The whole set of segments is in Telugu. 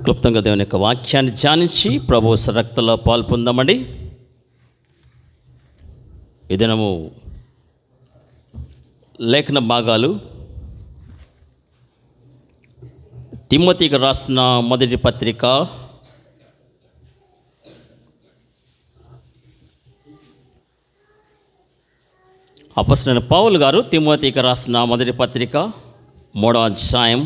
క్లుప్తంగా దేవుని యొక్క వాక్యాన్ని ధ్యానించి ప్రభు రక్తంలో పాల్పొందామండి. ఈ దినము లేఖన భాగాలు తిమోతికి రాసిన మొదటి పత్రిక అపొస్తలుడైన పౌలు గారు తిమోతికి రాసిన మొదటి పత్రిక 3వ అధ్యాయం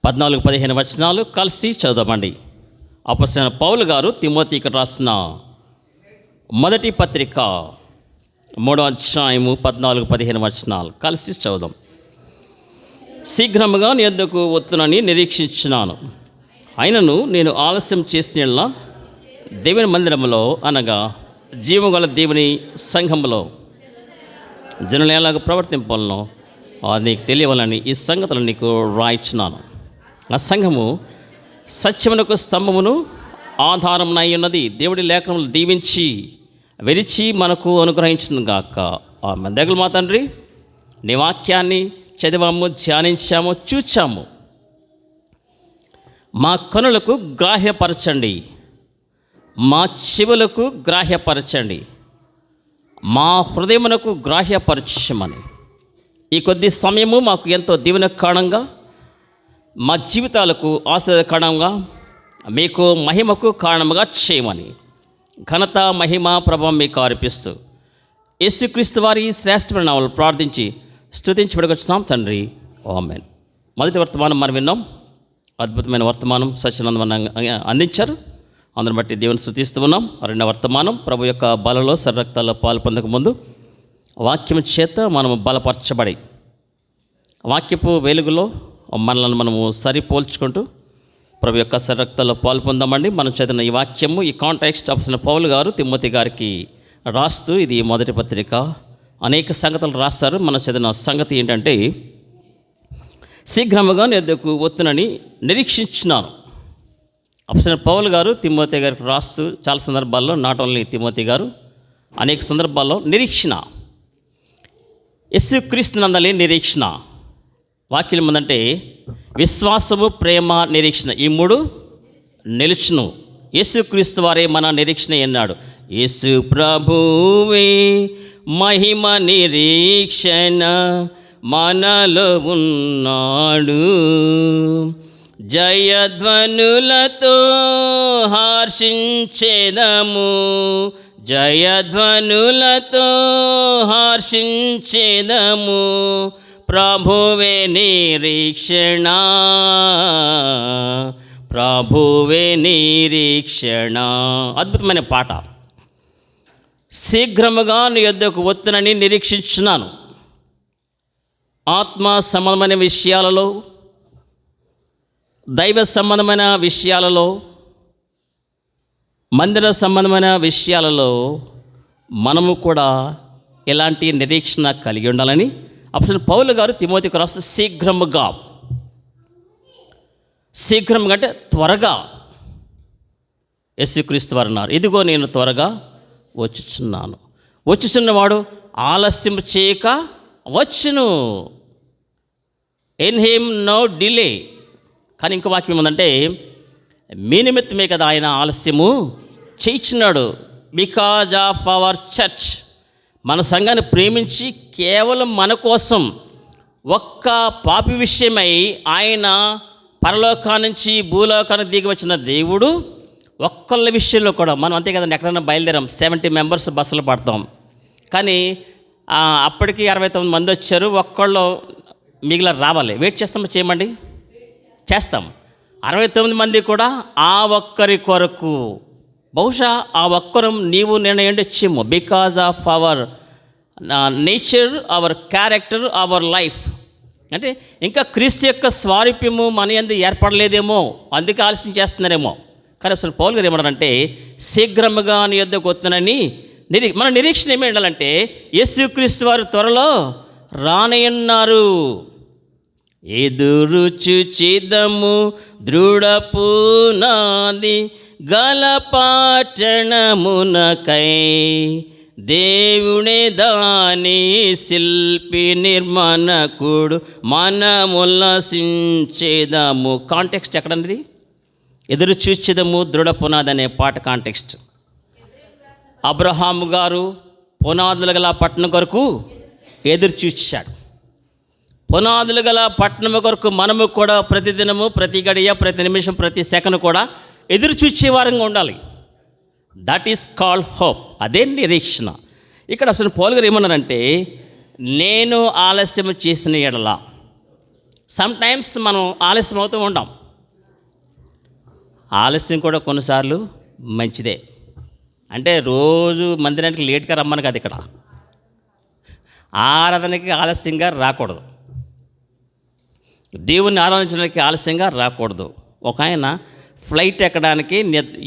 14-15 వచనాలు కలిసి చదవమండి. అపొస్తలుడైన పౌలు గారు తిమోతికి రాసిన మొదటి పత్రిక 3వ అధ్యాయము 14-15 వచనాలు కలిసి చదువుదాం. శీఘ్రముగా నీ యొద్దకు వత్తునని నిరీక్షించున్నాను, అయినను నేను ఆలస్యం చేసిన దేవుని మందిరములో అనగా జీవగల దేవుని సంఘములో జనులు ఎలాగ ప్రవర్తింపాలనో నీకు తెలియవాలని ఈ సంగతులు నీకు రాయించున్నాను. ఆ సంఘము సత్యమునకు స్తంభమును ఆధారమునై ఉన్నది. దేవుడి లేఖనములు దీవించి విరిచి మనకు అనుగ్రహించును గాక. ఆమేన్. దయగల మా తండ్రి, నీ వాక్యాన్ని చదివాము, ధ్యానించాము, చూచాము. మా కనులకు గ్రాహ్యపరచండి, మా చెవులకు గ్రాహ్యపరచండి, మా హృదయమునకు గ్రాహ్యపరచమని ఈ కొద్ది సమయము మాకు ఎంతో దీవెనకరంగా, మా జీవితాలకు ఆశీర్వాదకరంగా, మీకు మహిమకు కారణముగా చేయమని ఘనత మహిమ ప్రభావం మీకు అర్పిస్తూ యేసుక్రీస్తు వారి శ్రేష్టమైన నామములో ప్రార్థించి స్తుతించి వేడుకొంచున్నాం తండ్రి. ఆమేన్. మొదటి వర్తమానం మనం విన్నాం. అద్భుతమైన వర్తమానం సత్యానందం అందించారు. అందరిని బట్టి దేవుని స్తుతిస్తూ ఉన్నాం. రెండవ వర్తమానం ప్రభు యొక్క బలలో సర్రక్తాల్లో పాలు పొందక ముందు వాక్యం చేత మనము బలపరచబడి వాక్యపు వెలుగులో మనలను మనము సరిపోల్చుకుంటూ ప్రభు యొక్క సర్రక్తాల్లో పాలు పొందామండి. మనం చదివిన ఈ వాక్యము, ఈ కాంటాక్స్ట్ అపొస్తలుడైన పౌలు గారు తిమోతి గారికి రాస్తూ ఇది మొదటి పత్రిక, అనేక సంగతులు రాస్తారు. మనం చదివిన సంగతి ఏంటంటే, శీఘ్రముగా నీ యొద్దకు వత్తునని నిరీక్షించున్నాను. అపొస్తలుడైన పౌలు గారు తిమోతి గారికి రాస్తూ చాలా సందర్భాల్లో, నాట్ ఓన్లీ తిమోతి గారు, అనేక సందర్భాల్లో నిరీక్షణ, యేసుక్రీస్తు నందలి నిరీక్షణ, వాక్యం ఏంటంటే విశ్వాసము, ప్రేమ, నిరీక్షణ, ఈ మూడు నిలుచును. యేసుక్రీస్తు వారే మన నిరీక్షణ అన్నాడు. యేసు ప్రభువే మహిమ నిరీక్షణ మనలో ఉన్నాడు, జయధ్వనులతో హర్షించెదము, జయధ్వనులతో హర్షించెదము, ప్రభువే నిరీక్షణ, ప్రభువే నిరీక్షణ. అద్భుతమైన పాట. శీఘ్రముగా నీ యొద్దకు వత్తునని నిరీక్షించున్నాను. ఆత్మ సంబంధమైన విషయాలలో, దైవ సంబంధమైన విషయాలలో, మందిర సంబంధమైన విషయాలలో మనము కూడా ఎలాంటి నిరీక్షణ కలిగి ఉండాలని అపొస్తలుడైన పౌలు గారు తిమోతికి రాస్తూ శీఘ్రముగా, శీఘ్రంగా అంటే త్వరగా, యేసుక్రీస్తు వారు అన్నారు, ఇదిగో నేను త్వరగా వచ్చుచున్నాను, వచ్చుచున్నవాడు ఆలస్యం చేయక వచ్చును, ఇన్ హిమ్ నో డిలే. కానీ ఇంకో వాక్యం ఏంటంటే, మీ నిమిత్తమే కదా ఆయన ఆలస్యము చేయించున్నాడు. బికాజ్ ఆఫ్ అవర్ చర్చ్, మన సంఘాన్ని ప్రేమించి కేవలం మన కోసం ఒక్క పాపి విషయమై ఆయన పరలోకాన్ని నుంచి భూలోకానికి దిగి వచ్చిన దేవుడు ఒక్కళ్ళ విషయంలో కూడా, మనం అంతే కదండి, ఎక్కడైనా బయలుదేరాం 70 మెంబర్స్ బస్సులు పడతాం, కానీ అప్పటికి 69 మంది వచ్చారు, ఒక్కళ్ళు మిగిలిన రావాలి, వెయిట్ చేస్తాం, చేయమండి, చేస్తాం. 69 మంది కూడా ఆ ఒక్కరి కొరకు, బహుశా ఆ ఒక్కరం నీవు నేను ఏంటొచ్చేమో, because of our nature, our character, our life. అంటే ఇంకా క్రీస్తు యొక్క స్వారూప్యము మన యందు ఏర్పడలేదేమో, అందుకే ఆలస్యం చేస్తున్నారేమో. కానీ అసలు పౌలు గారు ఏమన్నారంటే, శీఘ్రముగా నీ యొద్దకు వత్తునని మన నిరీక్షణ ఏమి ఉండాలంటే, యేసుక్రీస్తు వారు త్వరలో రానయ్యున్నారు. ఎదురు చూచిదము దృఢపునాది గల పట్టణమునకై దేవుడే దాని శిల్పి నిర్మాణకుడు మనముల్లసించేదము. కాంటెక్స్ట్ ఎక్కడన్నది? ఎదురు చూచేదము దృఢ పునాది అనే పాట కాంటెక్స్ట్. అబ్రహాము గారు పునాదులు గల పట్టణం కొరకు ఎదురు చూచాడు. పునాదులు గల పట్టణం కొరకు మనము కూడా ప్రతిదినము, ప్రతి గడియ, ప్రతి నిమిషం, ప్రతి సెకండ్ కూడా ఎదురు చూచే వారంగా ఉండాలి. That is called hope. అదే నిరీక్షణ. ఇక్కడ అసలు పౌలు గారు ఏమన్నారంటే, నేను ఆలస్యం చేసిన ఎడల, సమ్టైమ్స్ మనం ఆలస్యం అవుతూ ఉంటాం. ఆలస్యం కూడా కొన్నిసార్లు మంచిదే. అంటే రోజు మందిరానికి లేట్గా రమ్మని కాదు, ఇక్కడ ఆరాధనకి ఆలస్యంగా రాకూడదు, దేవుణ్ణి ఆరాధించడానికి ఆలస్యంగా రాకూడదు. ఒక ఆయన ఫ్లైట్ ఎక్కడానికి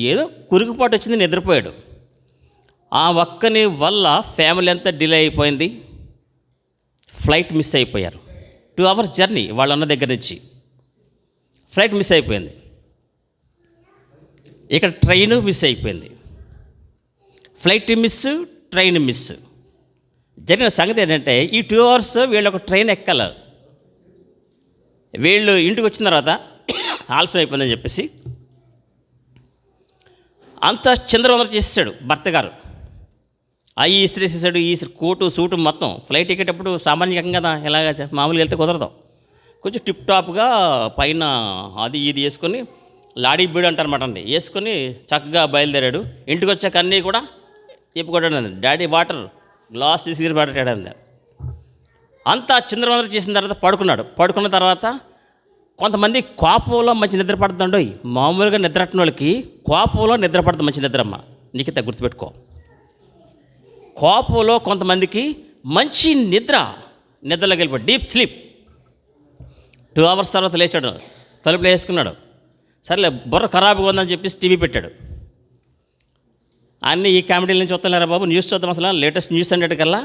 ఏదో కురుగుపాటు వచ్చింది, నిద్రపోయాడు. ఆ ఒక్కని వల్ల ఫ్యామిలీ అంతా డిలే అయిపోయింది, ఫ్లైట్ మిస్ అయిపోయారు. 2 hours జర్నీ వాళ్ళు ఉన్న దగ్గర నుంచి, ఫ్లైట్ మిస్ అయిపోయింది. ఇక్కడ ట్రైన్ మిస్ అయిపోయింది. Flight miss, train miss. జరిగిన సంగతి ఏంటంటే, ఈ 2 hours వీళ్ళు ఒక ట్రైన్ ఎక్కాలి. వీళ్ళు ఇంటికి వచ్చిన తర్వాత ఆలస్యం అయిపోయిందని చెప్పేసి అంతా చిందరవందర చేసేసాడు భర్త గారు. అవి ఇసిరేసేసాడు, ఈ కోటు సూటు మొత్తం. ఫ్లైట్ ఎక్కేటప్పుడు సామాన్యంగా కదా, ఎలాగ మామూలుగా వెళ్తే కుదరదు. కొంచెం టిప్ టాప్గా పైన అది ఇది వేసుకొని, లాడీ బీడు అంటారన్నమాట అండి, వేసుకొని చక్కగా బయలుదేరాడు. ఇంటికి వచ్చాక అన్నీ కూడా చెప్పుకోవడం, డాడీ వాటర్ గ్లాస్ తీసుకుని పడటాడు. అంతా చిందరవందర చేసిన తర్వాత పడుకున్నాడు. పడుకున్న తర్వాత కొంతమంది కోపంలో మంచి నిద్ర పడుతుండో, మామూలుగా నిద్రట్టిన వాళ్ళకి కోపంలో నిద్ర పడుతుంది మంచి నిద్రమ్మ. నీకైతే గుర్తుపెట్టుకో, కోపంలో కొంతమందికి మంచి నిద్రలోకి వెళ్ళిపోయాడు, డీప్ స్లీప్. 2 hours తర్వాత లేచాడు, తలుపులు వేసుకున్నాడు. సరేలే బుర్ర ఖరాబుగా ఉందని చెప్పేసి టీవీ పెట్టాడు. అన్నీ ఈ కామెడీల నుంచి చూస్తలేరా బాబు, న్యూస్ చూద్దాం. అసలు లేటెస్ట్ న్యూస్ అనేటికల్లా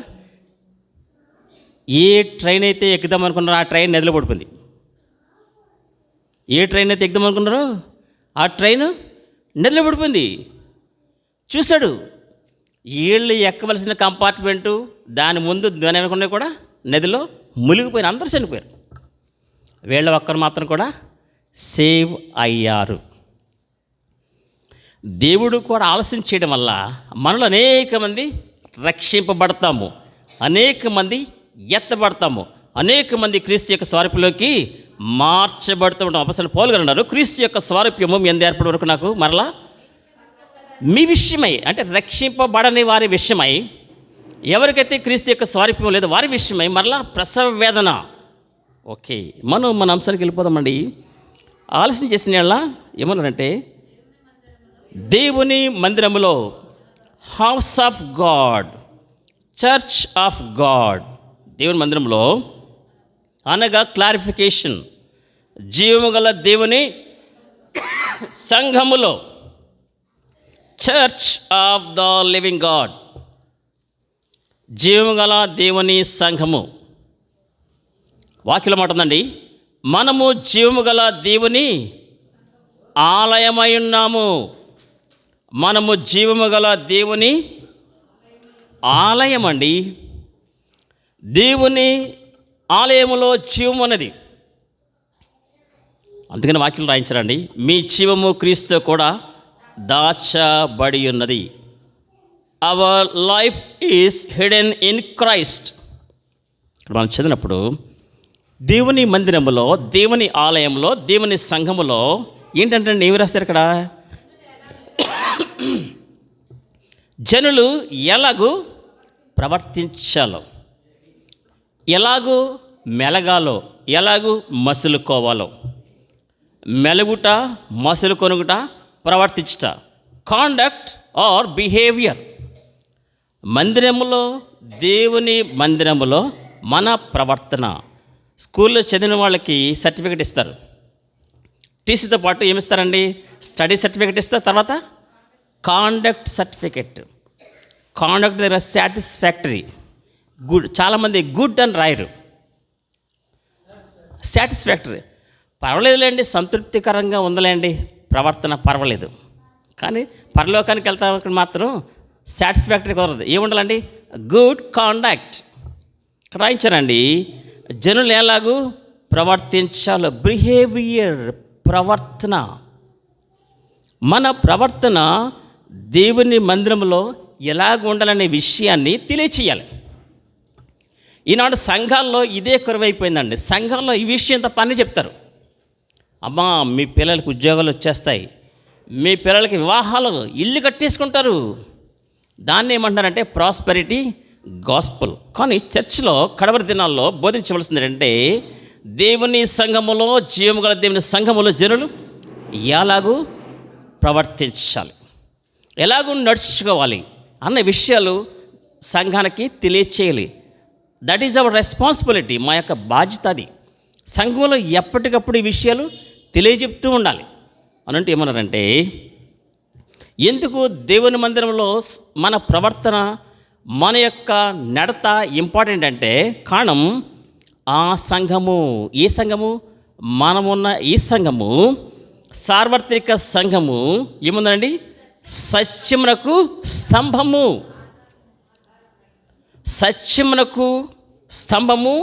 ఏ ట్రైన్ అయితే ఎక్కుదాం అనుకున్నారో ఆ ట్రైన్ నదిలో పడిపోయింది. ఏ ట్రైన్ అయితే ఎక్కుదాం అనుకున్నారో ఆ ట్రైన్ నదిలో పడిపోయింది. చూశాడు, వీళ్ళు ఎక్కవలసిన కంపార్ట్మెంటు, దాని ముందు దాని అనుకున్నవి కూడా నదిలో మునిగిపోయిన, అందరూ చనిపోయారు. వీళ్ళ ఒక్కరు మాత్రం కూడా సేవ్ అయ్యారు. దేవుడు కూడా ఆలస్యం చేయడం వల్ల మనలో అనేక మంది రక్షింపబడతాము, అనేక మంది ఎత్తబడతాము, అనేక మంది క్రీస్తు యొక్క స్వారూప్యంలోకి మార్చబడుతూ ఉంటాం. అసలు పౌలు గారు అన్నారు, క్రీస్తు యొక్క స్వారూప్యము మీ అందు ఏర్పడే వరకు నాకు మరలా మీ విషయమై, అంటే రక్షింపబడని వారి విషయమై, ఎవరికైతే క్రీస్తు యొక్క స్వారూప్యం లేదో వారి విషయమై మరలా ప్రసవ వేదన. ఓకే, మనం మన అంశానికి వెళ్ళిపోదామండి. ఆలస్యం చేసిన వాళ్ళ ఏమన్నారంటే, దేవుని మందిరములో, house of God, church of God, దేవుని మందిరంలో అనగా క్లారిఫికేషన్, జీవము గల దేవుని సంఘములో, church of the living God, జీవము గల దేవుని సంఘము. వాక్యం మాట ఉందండి, మనము జీవము గల దేవుని ఆలయమై ఉన్నాము. మనము జీవము గల దేవుని ఆలయం అండి. దేవుని ఆలయములో జీవము అన్నది. అందుకని వాక్యం రాయించారండి, మీ జీవము క్రీస్తు కూడా దాచబడి ఉన్నది. Our life is hidden in Christ. మనం చదివినప్పుడు దేవుని మందిరములో, దేవుని ఆలయంలో, దేవుని సంఘములో ఏంటంటే ఏమి రాస్తారు ఇక్కడ, జనులు ఎలాగూ ప్రవర్తించాలో, ఎలాగూ మెలగాలో, ఎలాగూ మసులుకోవాలో, మెలుగుట, మసులు కొనుగుట, ప్రవర్తించుట, కాండక్ట్ ఆర్ బిహేవియర్. మందిరములో, దేవుని మందిరములో మన ప్రవర్తన. స్కూల్లో చదివిన వాళ్ళకి సర్టిఫికెట్ ఇస్తారు, టీసీతో పాటు ఏమిస్తారండి, స్టడీ సర్టిఫికెట్ ఇస్తారు, తర్వాత కాండక్ట్ సర్టిఫికెట్. కాండక్ట్ దగ్గర సాటిస్ఫాక్టరీ, గుడ్. చాలామంది గుడ్ అని రాయరు, సాటిస్ఫాక్టరీ. పర్వాలేదులేండి, సంతృప్తికరంగా ఉందలేండి ప్రవర్తన, పర్వాలేదు. కానీ పరలోకానికి వెళ్తానికి మాత్రం సాటిస్ఫాక్టరీ కుదరదు. ఏముండాలండి? Good conduct. ఇక్కడ రాయించారండి, జనులు ఎలాగూ ప్రవర్తించాలో. బిహేవియర్, ప్రవర్తన. మన ప్రవర్తన దేవుని మందిరంలో ఎలాగ ఉండాలనే విషయాన్ని తెలియచేయాలి. ఈనాడు సంఘాల్లో ఇదే కురువైపోయిందండి. సంఘాల్లో ఈ విషయం తప్ప అన్నీ చెప్తారు. అమ్మా, మీ పిల్లలకి ఉద్యోగాలు వచ్చేస్తాయి, మీ పిల్లలకి వివాహాలు, ఇల్లు కట్టేసుకుంటారు. దాన్ని ఏమంటారంటే ప్రాస్పెరిటీ గాస్పుల్. కానీ చర్చిలో కడవరి దినాల్లో బోధించవలసింది ఏంటంటే, దేవుని సంఘములో, జీవము గల దేవుని సంఘములో జనులు ఎలాగూ ప్రవర్తించాలి, ఎలాగూ నడుచుకోవాలి అన్న విషయాలు సంఘానికి తెలియచేయాలి. That is our responsibility. మా యొక్క బాధ్యత అది. సంఘంలో ఎప్పటికప్పుడు ఈ విషయాలు తెలియజెప్తూ ఉండాలి. అనంటే ఏమన్నారంటే, ఎందుకు దేవుని మందిరంలో మన ప్రవర్తన, మన యొక్క నడత ఇంపార్టెంట్ అంటే కారణం ఆ సంఘము. ఏ సంఘము? మనమున్న ఈ సంఘము సార్వత్రిక సంఘము ఏముందండి? సత్యమునకు స్తంభము. సత్యమునకు స్తంభము,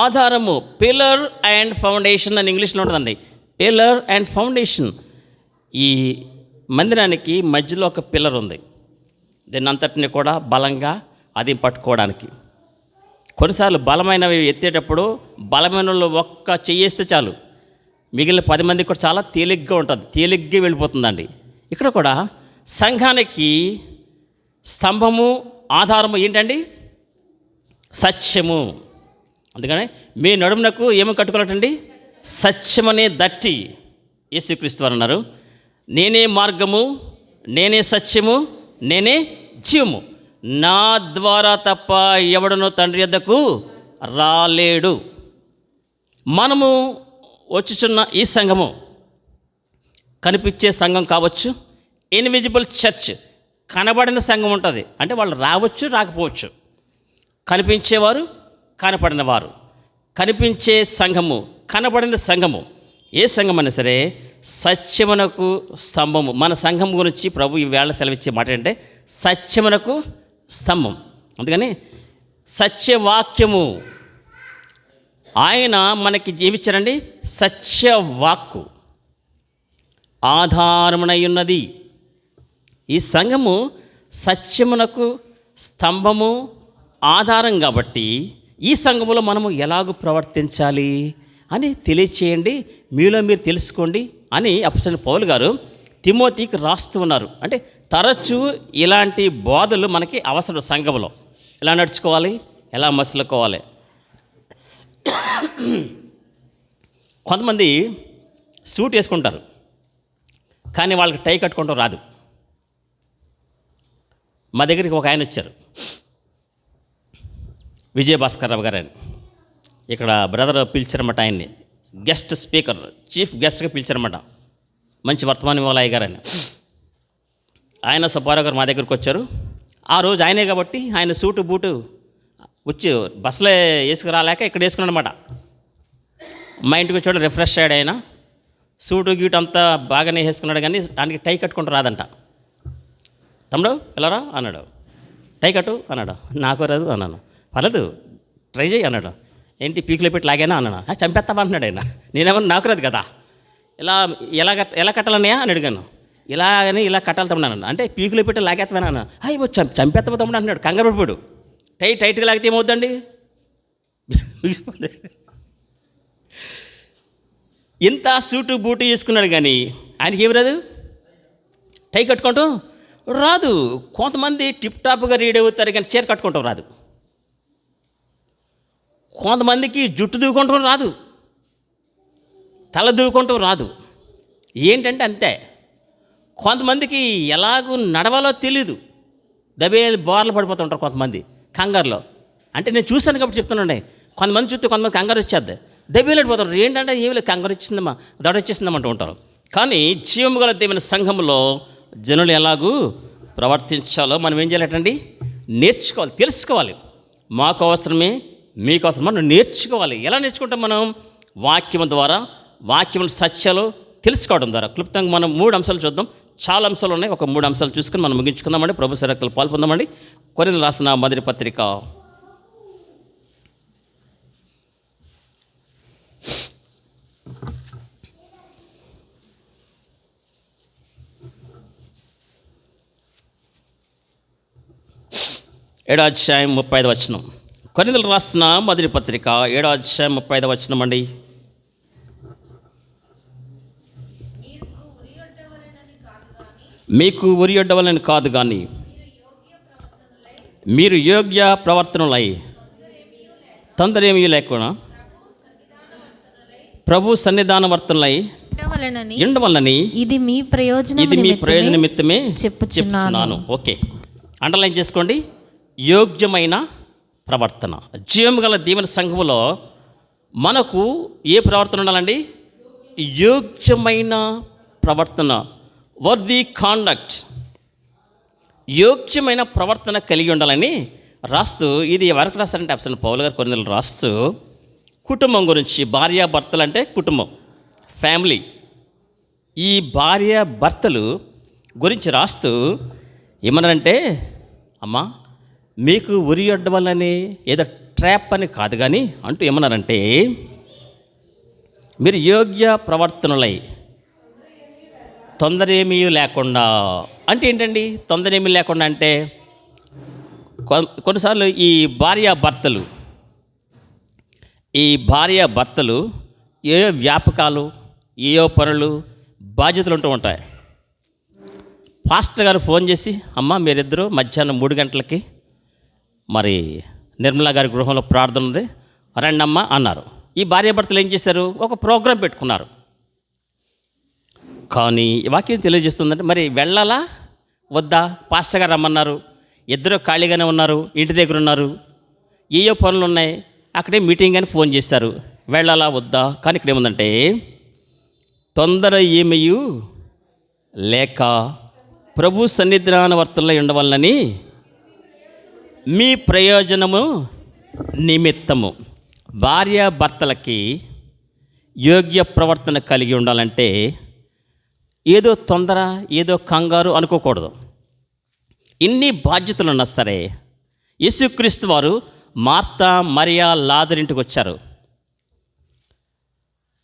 ఆధారము. పిల్లర్ అండ్ ఫౌండేషన్ అని ఇంగ్లీష్లో ఉంటుందండి. Pillar and foundation. ఈ మందిరానికి మధ్యలో ఒక పిల్లర్ ఉంది. దీన్ని అంతటిని కూడా బలంగా అది పట్టుకోవడానికి. కొన్నిసార్లు బలమైనవి ఎత్తేటప్పుడు బలమైన వాళ్ళు ఒక్క చెయ్యేస్తే చాలు, మిగిలిన 10 మందికి కూడా చాలా తేలిగ్గా ఉంటుంది, తేలిగ్గా వెళ్ళిపోతుందండి. ఇక్కడ కూడా సంఘానికి స్తంభము, ఆధారము ఏంటండి? సత్యము. అందుకని మీ నడుమునకు ఏమో కట్టుకోవాలండి? సత్యమనే దట్టి. యేసుక్రీస్తు వారు అన్నారు, నేనే మార్గము, నేనే సత్యము, నేనే జీవము, నా ద్వారా తప్ప ఎవడనో తండ్రి యొద్దకు రాలేడు. మనము వచ్చుచున్న ఈ సంఘము కనిపించే సంఘం కావచ్చు, ఇన్విజిబుల్ చర్చ్, కనబడిన సంఘం ఉంటుంది. అంటే వాళ్ళు రావచ్చు, రాకపోవచ్చు. కనిపించేవారు, కనపడిన వారు. కనిపించే సంఘము, కనబడిన సంఘము. ఏ సంఘం అయినా సరే సత్యమునకు స్తంభము. మన సంఘం గురించి ప్రభు ఈ వేళ సెలవిచ్చే మాట అంటే సత్యమునకు స్తంభం. అందుకని సత్యవాక్యము. ఆయన మనకి జీవించారండి సత్యవాక్కు, ఆధారమునై ఉన్నది. ఈ సంఘము సత్యమునకు స్తంభము, ఆధారం కాబట్టి ఈ సంఘములో మనము ఎలాగూ ప్రవర్తించాలి అని తెలియచేయండి, మీలో మీరు తెలుసుకోండి అని అపోస్తలుడైన పౌలు గారు తిమోతికి రాస్తూ ఉన్నారు. అంటే తరచూ ఇలాంటి బోధలు మనకి అవసరం. సంఘంలో ఎలా నడుచుకోవాలి, ఎలా మసులుకోవాలి. కొంతమంది సూట్ వేసుకుంటారు, కానీ వాళ్ళకి టై కట్టుకోవడం రాదు. మా దగ్గరికి ఒక ఆయన వచ్చారు, విజయభాస్కర్ రావు గారు అని. ఇక్కడ బ్రదర్ పిలిచారన్నమాట. ఆయన్ని గెస్ట్ స్పీకర్, చీఫ్ గెస్ట్గా పిలిచారన్నమాట. మంచి వర్తమానం ఇవ్వాలి అయ్యగారని. ఆయన సుబ్బారావు గారు మా దగ్గరికి వచ్చారు. ఆ రోజు ఆయనే కాబట్టి ఆయన సూటు బూటు వచ్చి బస్సులో వేసుకురాలేక ఇక్కడ వేసుకున్నాడు అనమాట. మా ఇంటికి వచ్చాడు, రిఫ్రెష్ అయ్యాడు. ఆయన సూటు గీటు అంతా బాగానే వేసుకున్నాడు, కానీ దానికి టై కట్టుకుంటూ రాదంట. తమ్ముడు వెళ్ళరా అన్నాడు. టై కట్టు అన్నాడు. నాకు రాదు అన్నాను. పర్లేదు ట్రై చేయి అన్నాడు. ఏంటి పీకులో పెట్టి లాగానా అన్నాడు. చంపేస్తావా అంటున్నాడు ఆయన. నేనేమన్నా నాకు రాదు కదా, ఎలా కట్టాలన్నాయా అని అడిగాను. ఇలాగని ఇలా కట్టాలి తమ్ముడు అన్నాను. అంటే పీకులో పెట్టి లాగేస్తామని అన్నాను. అయ్యో చంపేస్తావా తమ్ముడు అంటున్నాడు. కంగారు పడిపోయాడు. టైట్గా లాగితే ఏమవుద్దండి? ఇంత సూటు బూటు వేసుకున్నాడు, కానీ ఆయనకి ఏమి రాదు, టై కట్టుకోవటం రాదు. కొంతమంది టిప్ టాప్గా రెడీ అవుతారు, కానీ చీర కట్టుకోవటం రాదు. కొంతమందికి జుట్టు దూకుంటం రాదు, తల దూకుంటం రాదు. ఏంటంటే అంతే. కొంతమందికి ఎలాగూ నడవాలో తెలీదు, దబేలు బోర్లు పడిపోతుంటారు కొంతమంది కంగారులో. అంటే నేను చూశాను కాబట్టి చెప్తున్నాండి. కొంతమంది చూస్తే కొంతమంది కంగారు వచ్చేద్ది, దబేలు పడిపోతారు. ఏంటంటే ఏమి లేదు, కంగారు వచ్చేసిందమ్మా, దడ వచ్చేసిందమ్మా అంటూ ఉంటారు. కానీ జీవము గల దేవుని సంఘంలో జనులు ఎలాగూ ప్రవర్తించాలో మనం ఏం చేయాలంటండి? నేర్చుకోవాలి, తెలుసుకోవాలి. మాకు అవసరమే, మీకు అవసరం, మనం నేర్చుకోవాలి. ఎలా నేర్చుకుంటాం మనం? వాక్యం ద్వారా, వాక్యం సత్యాలు తెలుసుకోవడం ద్వారా క్లుప్తంగా మనం 3 అంశాలు చూద్దాం. చాలా అంశాలు ఉన్నాయి. ఒక 3 అంశాలు చూసుకుని మనం ముగించుకుందామండి. ప్రభు శరక్తులు పాల్పొందామండి. కొరింథీయులకు రాసిన మొదటి పత్రిక 7వ అధ్యాయం 35వ వచనం. కొరింథీయులకు రాసిన మొదటి పత్రిక 7వ అధ్యాయం 35వ వచనం అండి. మీకు ఉరియొడ్డవలని కాదు కానీ మీరు యోగ్య ప్రవర్తనలై తొందరేమీ లేకుండా ప్రభు సన్నిధానవర్తనలై ఉండవలనని ఇది మీ ప్రయోజన నిమిత్తమే చెప్పుచున్నాను. ఓకే, అండర్లైన్ చేసుకోండి. యోగ్యమైన ప్రవర్తన. జీవం గల దీవెన సంఘములో మనకు ఏ ప్రవర్తన ఉండాలండి? యోగ్యమైన ప్రవర్తన, వర్ది కాండక్ట్, యోగ్యమైన ప్రవర్తన కలిగి ఉండాలని రాస్తూ, ఇది ఎవరికి రాస్తారంటే అసలు పౌలు గారు కొన్నిళ్ళు రాస్తూ కుటుంబం గురించి, భార్యాభర్తలు అంటే కుటుంబం, ఫ్యామిలీ, ఈ భార్యాభర్తలు గురించి రాస్తూ ఏమన్నారంటే, అమ్మా మీకు ఉరియొడ్డ వల్లని ఏదో ట్రాప్ అని కాదు కానీ అంటూ ఏమన్నారంటే, మీరు యోగ్య ప్రవర్తనలై తొందర ఏమీ లేకుండా. అంటే ఏంటండి తొందర ఏమీ లేకుండా? అంటే కొన్నిసార్లు ఈ భార్యాభర్తలు ఏయో వ్యాపకాలు, ఏయో పనులు, బాధ్యతలు ఉంటూ ఉంటాయి. పాస్టర్ గారు ఫోన్ చేసి, అమ్మ మీరిద్దరూ మధ్యాహ్నం 3 గంటలకి మరి నిర్మలా గారి గృహంలో ప్రార్థన ఉంది, రండమ్మా అన్నారు. ఈ భార్యాభర్తలు ఏం చేశారు? ఒక ప్రోగ్రాం పెట్టుకున్నారు. కానీ వాక్యం తెలియజేస్తుందంటే, మరి వెళ్ళాలా వద్దా? పాస్టర్ గారు రమ్మన్నారు, ఇద్దరు ఖాళీగానే ఉన్నారు, ఇంటి దగ్గర ఉన్నారు, ఏయో పనులు ఉన్నాయి, అక్కడే మీటింగ్ అని ఫోన్ చేశారు, వెళ్ళాలా వద్దా? కానీ ఇక్కడ ఏముందంటే, తొందర ఏమీ లేక ప్రభు సన్నిధానవర్తనలై ఉండవలనని మీ ప్రయోజనము నిమిత్తము. భార్యాభర్తలకి యోగ్య ప్రవర్తన కలిగి ఉండాలంటే ఏదో తొందర, ఏదో కంగారు అనుకోకూడదు. ఇన్ని బాధ్యతలు ఉన్నా సరే యేసుక్రీస్తు వారు మార్తా, మరియా, లాజరు ఇంటికి వచ్చారు.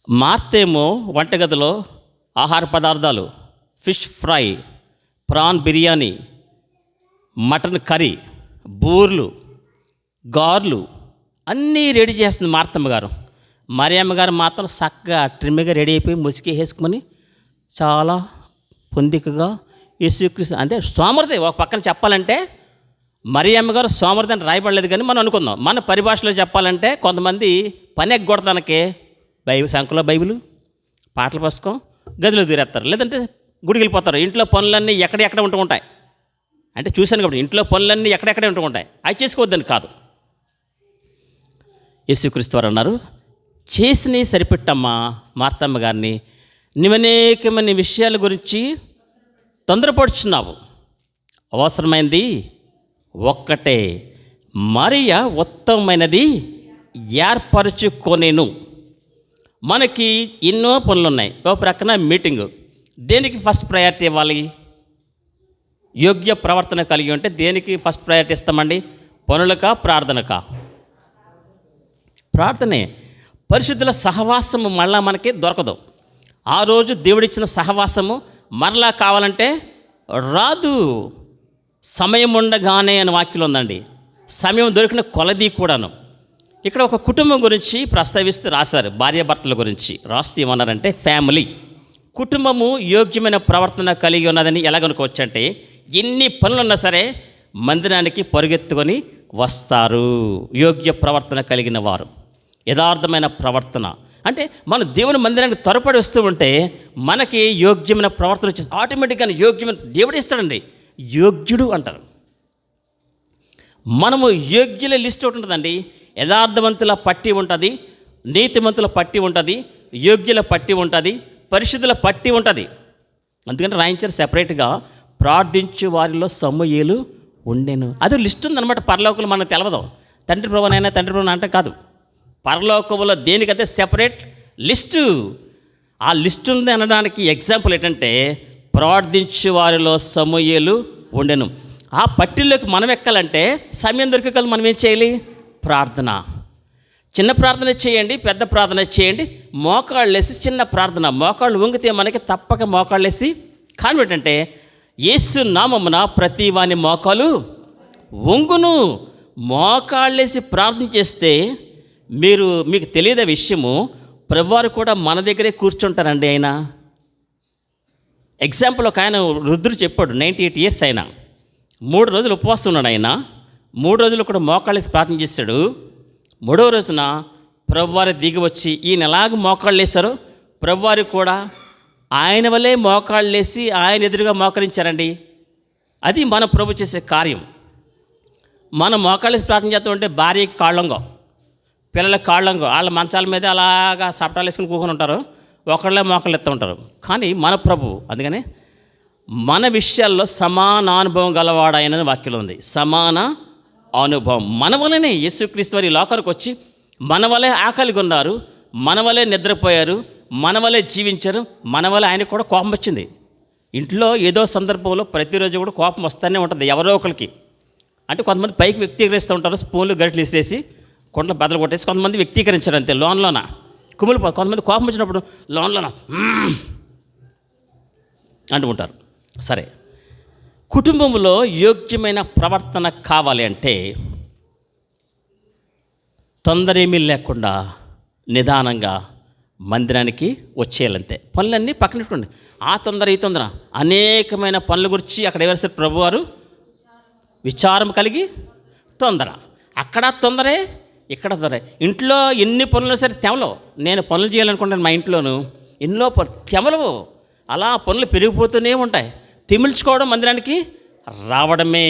మార్తేమో వంటగదిలో ఆహార పదార్థాలు, fish fry, prawn biryani, mutton curry, బూర్లు, గార్లు అన్నీ రెడీ చేస్తుంది మార్తమ్మ గారు. మరియమ్మ గారు మాత్రం చక్కగా ట్రిమ్గా రెడీ అయిపోయి ముసుగు వేసుకొని చాలా పొందికగా యేసుక్రీస్తు, అంటే సోమరిది. ఒక పక్కన చెప్పాలంటే మరియమ్మ గారు సోమరిది అని రాయబడలేదు, కానీ మనం అనుకుందాం. మన పరిభాషలో చెప్పాలంటే కొంతమంది పని ఎగ్గొడతానికి సంఖలో బైబిల్, పాటల పుస్తకం, గదిలో దూరేస్తారు, లేదంటే గుడికి వెళ్ళిపోతారు. ఇంట్లో పనులన్నీ ఎక్కడెక్కడ ఉంటూ ఉంటాయి. అంటే చూశాను కాబట్టి ఇంట్లో పనులన్నీ ఎక్కడెక్కడే ఉంటూ ఉంటాయి, అవి చేసుకోవద్దని కాదు. యేసుక్రీస్తు వారు అన్నారు, చేసినవి సరిపెట్టమ్మా మార్తమ్మ గారిని, నువ్వనేకమైన విషయాల గురించి తొందరపడుచున్నావు, అవసరమైనది ఒక్కటే, మరియ ఉత్తమమైనది ఏర్పరచుకొనేను. మనకి ఎన్నో పనులు ఉన్నాయి. ఒక ప్రక్కన మీటింగు, దేనికి ఫస్ట్ ప్రయారిటీ ఇవ్వాలి? యోగ్య ప్రవర్తన కలిగి ఉంటే దేనికి ఫస్ట్ ప్రయారిటీ ఇస్తామండి? పనులకా, ప్రార్థనకా? ప్రార్థనే. పరిశుద్ధుల సహవాసము మళ్ళా మనకి దొరకదు. ఆ రోజు దేవుడిచ్చిన సహవాసము మరలా కావాలంటే రాదు. సమయం ఉండగానే అని వాక్యం ఉందండి. సమయం దొరికిన కొలది కూడాను. ఇక్కడ ఒక కుటుంబం గురించి ప్రస్తావిస్తూ రాశారు, భార్యాభర్తల గురించి రాస్తూ ఏమన్నారంటే, ఫ్యామిలీ, కుటుంబము యోగ్యమైన ప్రవర్తన కలిగి ఉన్నదని ఎలాగనుకోవచ్చు అంటే, ఎన్ని పనులున్నా సరే మందిరానికి పరుగెత్తుకొని వస్తారు. యోగ్య ప్రవర్తన కలిగిన వారు, యథార్థమైన ప్రవర్తన. అంటే మనం దేవుని మందిరానికి త్వరపడి వస్తూ ఉంటే మనకి యోగ్యమైన ప్రవర్తన వచ్చేసి ఆటోమేటిక్గా యోగ్యమైన దేవుడు ఇస్తాడండి. యోగ్యుడు అంటారు. మనము యోగ్యుల లిస్ట్ ఒకటి ఉంటుందండి. యథార్థవంతుల పట్టి ఉంటుంది, నీతిమంతుల పట్టి ఉంటుంది, యోగ్యుల పట్టి ఉంటుంది, పరిశుద్ధుల పట్టి ఉంటుంది. అందుకని రాయించారు సెపరేట్గా, ప్రార్థించే వారిలో సమూయేలు ఉండెను. అదే లిస్ట్ ఉందన్నమాట. పరలోకంలో మనకు తెలవదు. తండ్రి ప్రభునైనా తండ్రి ప్రభుని అంటే కాదు, పరలోకంలో దేనికైతే సెపరేట్ లిస్టు. ఆ లిస్ట్ ఉంది అనడానికి ఎగ్జాంపుల్ ఏంటంటే ప్రార్థించే వారిలో సమూయేలు ఉండెను. ఆ పట్టిల్లోకి మనం ఎక్కాలంటే సమయం దొరికే మనం ఏం చేయాలి? ప్రార్థన. చిన్న ప్రార్థన చేయండి, పెద్ద ప్రార్థన చేయండి, మోకాళ్ళు వేసి చిన్న ప్రార్థన. మోకాళ్ళు వంగితే మనకి తప్పక మోకాళ్ళు వేసి కారణం ఏంటంటే యేసు నామమున ప్రతి వాని మోకాలు వంగును. మోకాళ్ళేసి ప్రార్థన చేస్తే మీకు తెలియదే విషయము, ప్రభువారు కూడా మన దగ్గరే కూర్చుంటారండి. ఆయన ఎగ్జాంపుల్ ఒక ఆయన రుద్రుడు చెప్పాడు, 98 years ఆయన 3 రోజులు ఉపవాసం ఉన్నాడు. ఆయన 3 రోజులు కూడా మోకాళ్ళేసి ప్రార్థన చేశాడు. 3వ రోజున ప్రభువారు దిగి వచ్చి ఈయన ఎలాగ మోకాళ్ళు వేశారో ప్రభువారు కూడా ఆయన వల్లే మోకాళ్ళు వేసి ఆయన ఎదురుగా మోకరించారండి. అది మన ప్రభు చేసే కార్యం. మనం మోకాళ్ళేసి ప్రార్థన చేస్తామంటే భార్యకి కాళ్ళంగో, పిల్లలకి కాళ్ళంగో, వాళ్ళ మంచాల మీద అలాగా సపటాలు వేసుకుని కూర్చొని ఉంటారు, ఒకళ్ళే మోకాళ్ళు ఎత్తూ ఉంటారు. కానీ మన ప్రభు అందుకనే మన విషయాల్లో సమాన అనుభవం గలవాడు ఆయన వాక్యంలో ఉంది. సమాన అనుభవం. మన వల్లనే యేసుక్రీస్తు వారి లోకానికి వచ్చి మన వల్లే ఆకలిగా ఉన్నారు, మన వల్లే నిద్రపోయారు, మన వల్లే జీవించారు, మన వల్లే ఆయనకు కూడా కోపం వచ్చింది. ఇంట్లో ఏదో సందర్భంలో ప్రతిరోజు కూడా కోపం వస్తూనే ఉంటుంది ఎవరో ఒకరికి. అంటే కొంతమంది పైకి వ్యక్తీకరిస్తూ ఉంటారు, స్పూన్లు గరిటలు ఇసేసి కొండలు బద్దలు కొట్టేసి. కొంతమంది వ్యక్తీకరించారు అంతే, లోన్లోన కుమిలిపో. కొంతమంది కోపం వచ్చినప్పుడు లోన్లోన అంటుకుంటారు. సరే, కుటుంబంలో యోగ్యమైన ప్రవర్తన కావాలి అంటే తొందర ఏమీ లేకుండా నిదానంగా మందిరానికి వచ్చేయాలంతే. పనులన్నీ పక్కన పెట్టుకోండి. ఆ తొందర ఈ తొందర అనేకమైన పనుల గురించి అక్కడ ఎవరు ప్రభువారు విచారం కలిగి తొందర. అక్కడ తొందరే, ఇక్కడ తొందరే. ఇంట్లో ఎన్ని పనులు సరే తెమలో. నేను పనులు చేయాలనుకుంటాను మా ఇంట్లోనూ, ఎన్నో తెమలవు. అలా పనులు పెరిగిపోతూనే ఉంటాయి. తిమిల్చుకోవడం, మందిరానికి రావడమే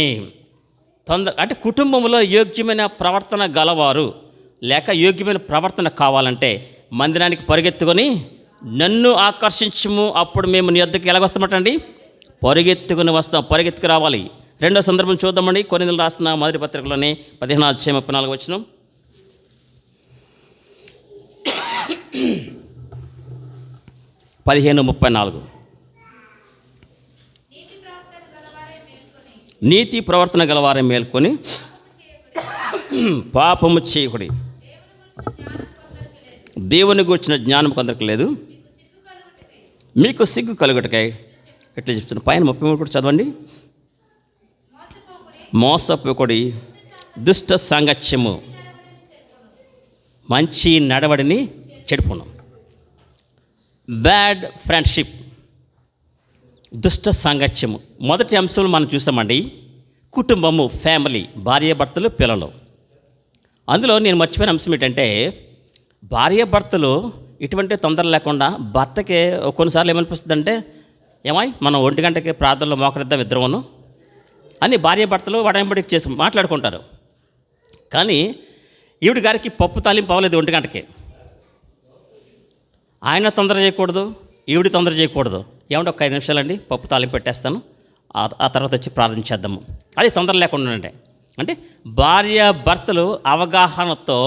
తొందర. అంటే కుటుంబంలో యోగ్యమైన ప్రవర్తన గలవారు లేక యోగ్యమైన ప్రవర్తన కావాలంటే మందిరానికి పరిగెత్తుకొని నన్ను ఆకర్షించము, అప్పుడు మేము నీ వద్దకు ఎలాగొస్తామటండి? పరిగెత్తుకుని వస్తాం, పరిగెత్తుకు రావాలి. రెండో సందర్భం చూద్దామండి. కొరింథీయులకు రాసిన మొదటి పత్రికలోనే 15:34 15:34 నీతి ప్రవర్తన గలవారే మేల్కొని పాపము చేయకుడి. దేవుని గూర్చిన జ్ఞానం కొందరికి లేదు, మీకు సిగ్గు కలుగుటకై. ఎట్లా చెప్తున్నా పైన 33 కూడా చదవండి. మోసపోకుడి, దుష్ట సాంగత్యము మంచి నడవడిని చెడుపును. బ్యాడ్ ఫ్రెండ్షిప్, దుష్ట సాంగత్యము. మొదటి అంశంలో మనం చూసామండి, కుటుంబము, ఫ్యామిలీ, భార్యాభర్తలు, పిల్లలు. అందులో నేను మర్చిపోయిన అంశం ఏంటంటే భార్యాభర్తలు ఇటువంటి తొందర లేకుండా భర్తకి కొన్నిసార్లు ఏమనిపిస్తుంది అంటే, ఏమై మనం 1 గంటకి ప్రార్థనలో మోకరిద్దాం ఇద్దరమును అని భార్యాభర్తలు వడంబడికి చేసి మాట్లాడుకుంటారు. కానీ ఈవిడ గారికి పప్పు తాలింపు అవ్వలేదు 1 గంటకి. ఆయన తొందర చేయకూడదు, ఈవిడ తొందర చేయకూడదు. ఏమంటే ఒక 5 నిమిషాలండి పప్పు తాలింపు పెట్టేస్తాను, ఆ తర్వాత వచ్చి ప్రార్థించేద్దాము. అది తొందర లేకుండా అంటే భార్య భర్తలు అవగాహనతో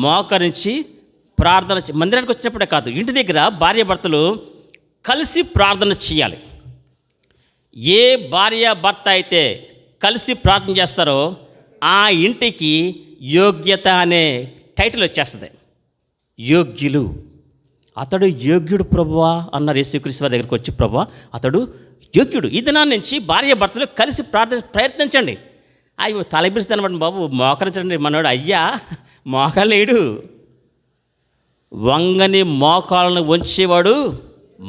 మోకరించి ప్రార్థన మందిరానికి వచ్చినప్పుడే కాదు, ఇంటి దగ్గర భార్య భర్తలు కలిసి ప్రార్థన చేయాలి. ఏ భార్య భర్త అయితే కలిసి ప్రార్థన చేస్తారో ఆ ఇంటికి యోగ్యత అనే టైటిల్ వచ్చేస్తుంది. యోగ్యులు, అతడు యోగ్యుడు ప్రభువా అన్నారు యేసుక్రీస్తు వారి దగ్గరికి వచ్చి, ప్రభువా అతడు యోగ్యుడు. ఈ దినాన్ని నుంచి భార్య భర్తలు కలిసి ప్రయత్నించండి. అయ్యో తలపిస్తాను బట్టి బాబు మోకరించండి మనోడు, అయ్యా మోకాళ్ళేడు, వంగని మోకాళ్ళను వంచేవాడు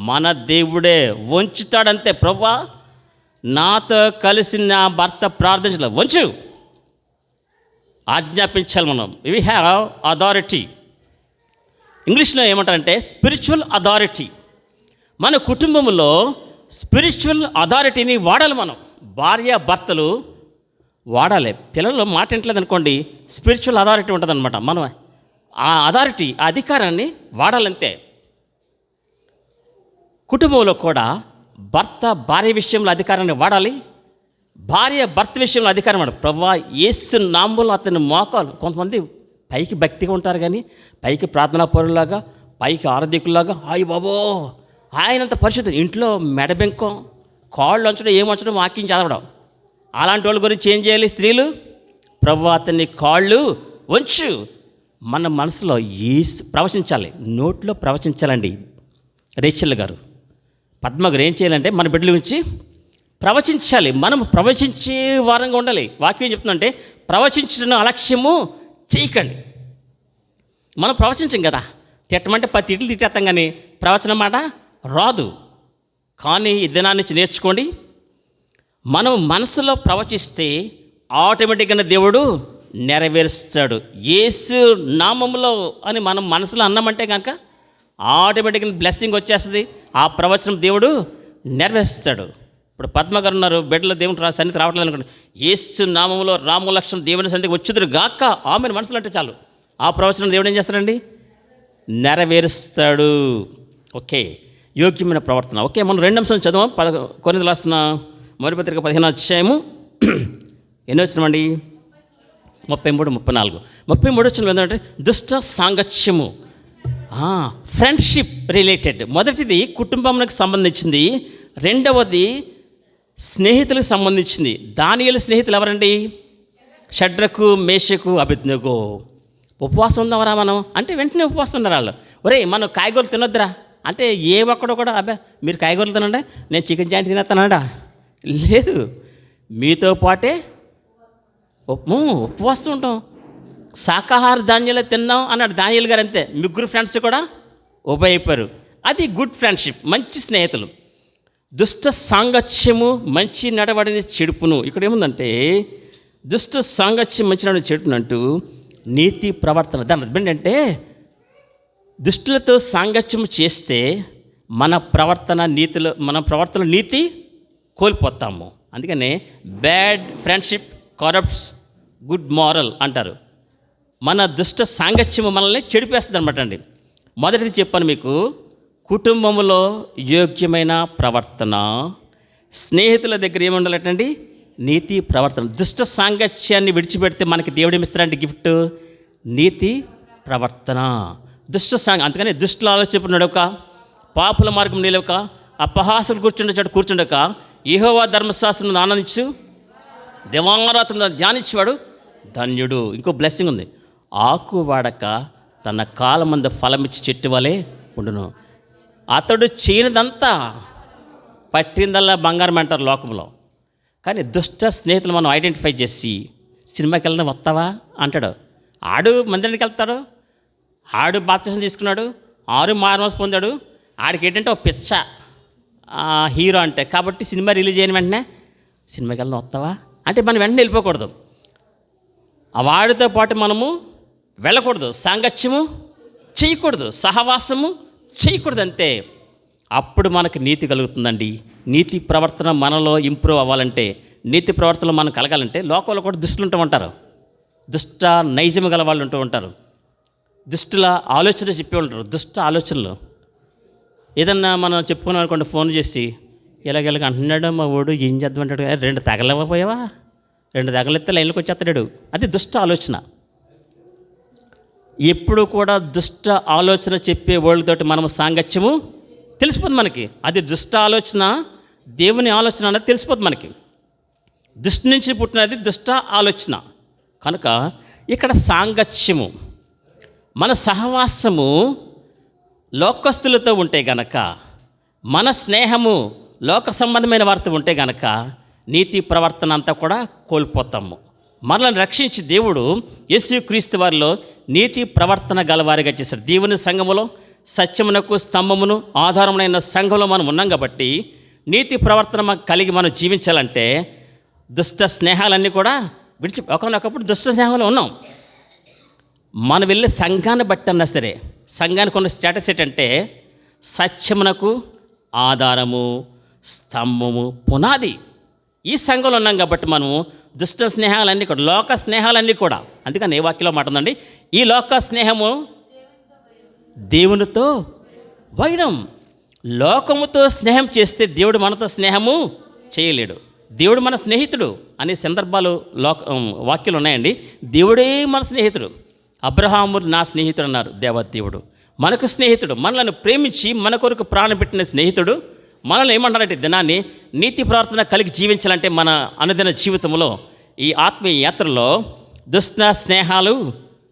మన దేవుడే, వంచుతాడంతే. ప్రభువా నాతో కలిసి నా భర్త ప్రార్థించలే, వంచు, ఆజ్ఞాపించాలి. మనం వి హ్యావ్ అథారిటీ. ఇంగ్లీష్లో ఏమంటారంటే స్పిరిచువల్ అథారిటీ. మన కుటుంబంలో స్పిరిచువల్ అథారిటీని వాడాలి. మనం భార్య భర్తలు వాడాలి. పిల్లలు మాట వింటలేదు అనుకోండి, స్పిరిచువల్ అథారిటీ ఉంటుంది అనమాట. మనం ఆ అథారిటీ, ఆ అధికారాన్ని వాడాలంతే. కుటుంబంలో కూడా భర్త భార్య విషయంలో అధికారాన్ని వాడాలి, భార్య భర్త విషయంలో అధికారం వాడాలి. ప్రభువా యేసు నామములో అతని మోకాలు. కొంతమంది పైకి భక్తిగా ఉంటారు కానీ పైకి ప్రార్థనా పరులాగా పైకి ఆరదికులాగా హాయ్ బాబో ఆయనంత పరిస్థితి ఇంట్లో మెడబెంకం కాళ్ళు వంచడం ఏమంచడం వాక్యం చదవడం. అలాంటి వాళ్ళ గురించి ఏం చేయాలి స్త్రీలు? ప్రభు అతన్ని కాళ్ళు వంచు. మన మనసులో ప్రవచించాలి, నోట్లో ప్రవచించాలండి. రేచల్ గారు, పద్మ గారు ఏం చేయాలంటే మన బిడ్డల గురించి ప్రవచించాలి. మనం ప్రవచించే వారంగా ఉండాలి. వాక్యం ఏం చెప్తుందంటే ప్రవచించడం అలక్ష్యము చేయకండి. మనం ప్రవచించం కదా, తిట్టమంటే 10 తిట్లు తిట్టేస్తాం కానీ ప్రవచనం మాట రాదు. కానీ ఈ దినాన్ని నుంచి నేర్చుకోండి, మనం మనసులో ప్రవచిస్తే ఆటోమేటిక్గా దేవుడు నెరవేరుస్తాడు. యేసు నామములో అని మనం మనసులో అన్నామంటే కనుక ఆటోమేటిక్గా బ్లెస్సింగ్ వచ్చేస్తుంది. ఆ ప్రవచనం దేవుడు నెరవేరుస్తాడు. ఇప్పుడు పద్మ గారు ఉన్నారు, బిడ్డలో దేవుని సన్నిధి రావట్లేదు అనుకోండి, యేసు నామములో రామలక్ష్మణ దేవుని సన్నిధికి వచ్చుదురు గాక ఆమెను మనసులో అంటే చాలు, ఆ ప్రవచనం దేవుడు ఏం చేస్తాడండి? నెరవేరుస్తాడు. ఓకే, యోగ్యమైన ప్రవర్తన. ఓకే, మనం 2 అంశాలు చదవం. కొరింథీయులకు రాసిన మొదటి పత్రిక 15వ అధ్యాయము ఎన్ని వచ్చినామండి? 33, 34. 33 వచ్చిన ఏంటంటే దుష్ట సాంగత్యము, ఫ్రెండ్షిప్ రిలేటెడ్. మొదటిది కుటుంబానికి సంబంధించింది, రెండవది స్నేహితులకు సంబంధించింది. దానియేలు స్నేహితులు ఎవరండి? షడ్రకు, మేషకు, అబేద్నెగో. ఉపవాసం ఉందామరా మనం అంటే వెంటనే ఉపవాసం ఉన్నారు వాళ్ళు. ఒరే మనం కాయగూరలు తినొద్దురా అంటే ఏ ఒక్కడో కూడా అబ్బా మీరు కాయగూరలు తినండి, నేను చికెన్ జాయింట్ తినేస్తానడా? లేదు, మీతో పాటే ఉపవాసం ఉంటాం. శాకాహార ధాన్యాలు తిన్నాం అన్నాడు దానియేలు గారు. అంతే, ముగ్గురు ఫ్రెండ్స్ కూడా ఉభయపరు. అది గుడ్ ఫ్రెండ్షిప్, మంచి స్నేహితులు. దుష్ట సాంగత్యము మంచి నడవడిని చెడుపును. ఇక్కడ ఏముందంటే దుష్ట సాంగత్యం మంచి నడవడిని చెడుపునంటూ నీతి ప్రవర్తన. దాని అర్థం ఏంటంటే దుష్టులతో సాంగత్యం చేస్తే మన ప్రవర్తన నీతి కోల్పోతాము. అందుకనే bad friendship corrupts good moral అంటారు. మన దుష్ట సాంగత్యము మనల్ని చెడిపేస్తుంది అనమాట అండి. మొదటిది చెప్పాను మీకు, కుటుంబంలో యోగ్యమైన ప్రవర్తన, స్నేహితుల దగ్గర ఏముండాలంటండి? నీతి ప్రవర్తన. దుష్ట సాంగత్యాన్ని విడిచిపెడితే మనకి దేవుడు ఏమిస్తారంటే గిఫ్ట్ నీతి ప్రవర్తన. అందుకని దుష్టుల ఆలోచన నడవక, పాపుల మార్గం నిలవక, అపహాసులు కూర్చుండే చోట కూర్చుండక, యెహోవా ధర్మశాస్త్రం ఆనందించు దివారాత్రులు ధ్యానించేవాడు ధన్యుడు. ఇంకో బ్లెస్సింగ్ ఉంది, ఆకు వాడక తన కాలమందు ఫలమిచ్చి చెట్టు వలె ఉండును. అతడు చేయనిదంతా పట్టిందల్లా బంగారం అంటారు లోకంలో. కానీ దుష్ట స్నేహితులు మనం ఐడెంటిఫై చేసి సినిమాకి వెళ్ళిన వస్తావా అంటాడు. ఆడు మందిరానికి వెళ్తాడు, ఆడు బాప్తిసం తీసుకున్నాడు, 6 మారుమనసు పొందాడు. ఆడికి ఏంటంటే ఒక పిచ్చ హీరో అంటే, కాబట్టి సినిమా రిలీజ్ అయిన వెంటనే సినిమాకి వెళ్ళిన వస్తావా అంటే మనం వెంటనే వెళ్ళిపోకూడదు. వాడితో పాటు మనము వెళ్ళకూడదు, సాంగత్యము చేయకూడదు, సహవాసము చేయకూడదు. అంతే, అప్పుడు మనకు నీతి కలుగుతుందండి. నీతి ప్రవర్తన మనలో ఇంప్రూవ్ అవ్వాలంటే, నీతి ప్రవర్తనలో మనం కలగాలంటే, లోకంలో కూడా దుష్టులు ఉంటూ ఉంటారు, దుష్ట నైజం గల వాళ్ళు ఉంటూ ఉంటారు, దుష్టుల ఆలోచన చెప్పి ఉంటారు. దుష్ట ఆలోచనలు ఏదన్నా మనం చెప్పుకున్నాం అనుకోండి, ఫోన్ చేసి ఇలాగెలాగ అంటున్నాడు మా వాడు, ఏం చేద్దామంటాడు, 2 తగలకపోయావా, 2 తగలెత్తే లైన్లోకి వచ్చేస్తాడు. అది దుష్ట ఆలోచన. ఎప్పుడు కూడా దుష్ట ఆలోచన చెప్పే వాళ్ళతోటి మనము సాంగత్యము తెలిసిపోతుంది మనకి. అది దుష్ట ఆలోచన, దేవుని ఆలోచన అనేది తెలిసిపోతుంది మనకి. దుష్టి నుంచి పుట్టినది దుష్ట ఆలోచన. కనుక ఇక్కడ సాంగత్యము, మన సహవాసము లోకస్తులతో ఉంటే గనక, మన స్నేహము లోక సంబంధమైన వారితో ఉంటే గనక నీతి ప్రవర్తన అంతా కూడా కోల్పోతాము. మనల్ని రక్షించి దేవుడు యేసుక్రీస్తు వారిలో నీతి ప్రవర్తన గలవారిగా చేశారు. దేవుని సంఘములో సత్యమునకు స్తంభమును ఆధారమైన సంఘంలో మనం ఉన్నాం కాబట్టి నీతి ప్రవర్తన కలిగి మనం జీవించాలంటే దుష్ట స్నేహాలన్నీ కూడా ఒకనొకప్పుడు దుష్ట స్నేహంలో ఉన్నాం. మనం వెళ్ళే సంఘాన్ని బట్టి అన్నా సరే, సంఘానికి ఉన్న స్టేటస్ ఏంటంటే సత్యమునకు ఆధారము, స్తంభము, పునాది. ఈ సంఘంలో ఉన్నాం కాబట్టి మనము దుష్ట స్నేహాలన్నీ కూడా, లోక స్నేహాలన్నీ కూడా, అందుకని ఏ వాక్యంలో మాట ఉందండి, ఈ లోక స్నేహము దేవునితో వైరం. లోకముతో స్నేహం చేస్తే దేవుడు మనతో స్నేహము చేయలేడు. దేవుడు మన స్నేహితుడు అనే సందర్భాలు వాక్యాలు ఉన్నాయండి. దేవుడే మన స్నేహితుడు. అబ్రహాము నా స్నేహితుడు అన్నారు దేవదేవుడు. మనకు స్నేహితుడు, మనల్ని ప్రేమించి మన కొరకు ప్రాణం పెట్టిన స్నేహితుడు మనల్ని ఏమంటారంటే దినాన్ని నీతి ప్రార్థన కలిగి జీవించాలంటే మన అనుదిన జీవితంలో ఈ ఆత్మీయ యాత్రలో దుష్ట స్నేహాలు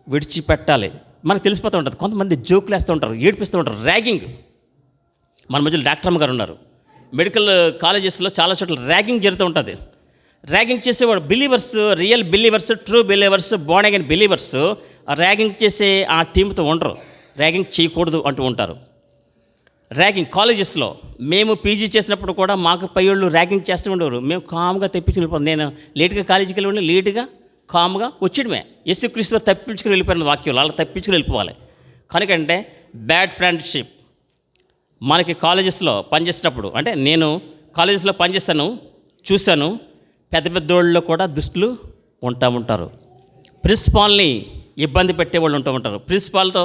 విడిచిపెట్టాలి. మనకు తెలిసిపోతూ ఉంటుంది. కొంతమంది జోకులు వేస్తూ ఉంటారు, ఏడిపిస్తూ ఉంటారు, ర్యాగింగ్. మన మధ్యలో డాక్టర్ అమ్మ గారు ఉన్నారు. మెడికల్ కాలేజెస్లో చాలా చోట్ల ర్యాగింగ్ జరుగుతూ ఉంటుంది. ర్యాగింగ్ చేసేవాడు believers, real believers, true believers, Born again believers ragging చేసే ఆ టీంతో ఉండరు. ర్యాగింగ్ చేయకూడదు అంటూ ఉంటారు. ర్యాగింగ్ కాలేజెస్లో మేము పీజీ చేసినప్పుడు కూడా మాకు పైళ్ళు ర్యాగింగ్ చేస్తూ ఉండేవారు. మేము కామ్గా తెప్పించుకుని వెళ్ళిపోతాం. నేను లేటుగా కాలేజీకి వెళ్ళి లేటుగా కామ్గా వచ్చేయడమే. యేసుక్రీస్తు తప్పించుకుని వెళ్ళిపోయిన వాక్యం అలా తప్పించుకుని వెళ్ళిపోవాలి. కనుకంటే బ్యాడ్ ఫ్రెండ్షిప్ మనకి కాలేజెస్లో పనిచేసేటప్పుడు, అంటే నేను కాలేజెస్లో పనిచేస్తాను, చూశాను, పెద్ద పెద్దోళ్ళలో కూడా దుస్తులు ఉంటారు. ప్రిన్సిపాల్ని ఇబ్బంది పెట్టేవాళ్ళు ఉంటూ ఉంటారు. ప్రిన్సిపాల్తో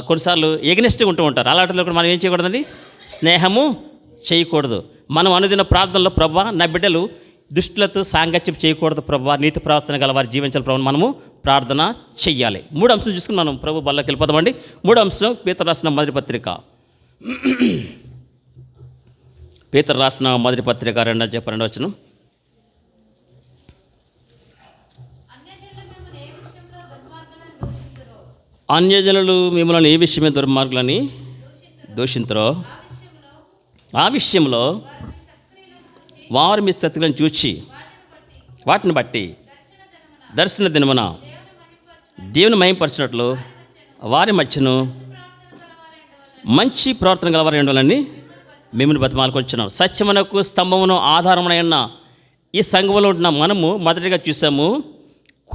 కొన్నిసార్లు ఎగనెస్ట్గా ఉంటూ ఉంటారు. అలాంటిలో కూడా మనం ఏం చేయకూడదండి, స్నేహము చేయకూడదు. మనం అనుదిన ప్రార్థనలో ప్రభువా నా బిడ్డలు దుష్టులతో సాంగత్యం చేయకూడదు ప్రభువా, నీతి ప్రవర్తన గల వారు జీవించాలి ప్రభు, మనము ప్రార్థన చెయ్యాలి. 3 అంశం చూసుకుని మనం ప్రభు బల్లకి వెళ్ళిపోదామండి. 3 అంశం పేతురు రాసిన మొదటి పత్రిక, పేతురు రాసిన మొదటి పత్రిక 2వ వచనం. అన్యజనులు మిమ్మల్ని ఏ విషయమే దుర్మార్గులని దూషించరో ఆ విషయంలో వారు మీ స్థితిలను చూచి వాటిని బట్టి దర్శన దినమున దేవుని మహిమపరచినట్లు వారి మధ్యను మంచి ప్రవర్తన గలవారు ఉండాలని మిమ్మల్ని బతిమాలుకొచ్చున్నాం. సత్యమునకు స్తంభమును ఆధారమునైన ఈ సంఘంలో ఉన్న మనము మొదటిగా చూసాము,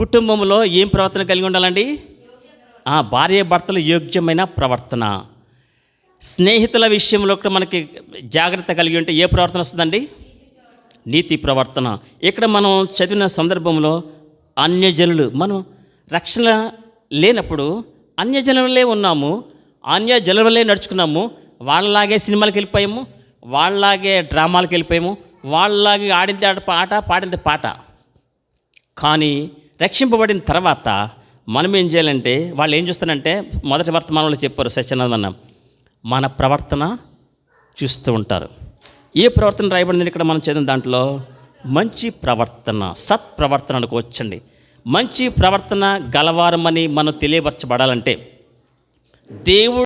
కుటుంబంలో ఏం ప్రవర్తన కలిగి ఉండాలండి? భార్య భర్తలు యోగ్యమైన ప్రవర్తన. స్నేహితుల విషయంలో కూడా మనకి జాగ్రత్త కలిగి ఉంటే ఏ ప్రవర్తన వస్తుందండి? నీతి ప్రవర్తన. ఇక్కడ మనం చదివిన సందర్భంలో అన్యజనులు, మనం రక్షణ లేనప్పుడు అన్యజనులే ఉన్నాము, అన్యజనులే నడుచుకున్నాము, వాళ్ళలాగే సినిమాలకు వెళ్ళిపోయాము, వాళ్ళలాగే డ్రామాలకు వెళ్ళిపోయాము, వాళ్ళలాగే ఆడింది పాట, పాడింది పాట. కానీ రక్షింపబడిన తర్వాత మనం ఏం చేయాలంటే, వాళ్ళు ఏం చూస్తారంటే మొదటి వర్తమానంలో చెప్పారు సత్యనారాయణ, మన ప్రవర్తన చూస్తూ ఉంటారు. ఏ ప్రవర్తన రాయబడింది ఇక్కడ మనం చదివిన దాంట్లో? మంచి ప్రవర్తన, సత్ప్రవర్తన అనుకోవచ్చండి. మంచి ప్రవర్తన గలవారమని మనం తెలియపరచబడాలంటే దేవుడు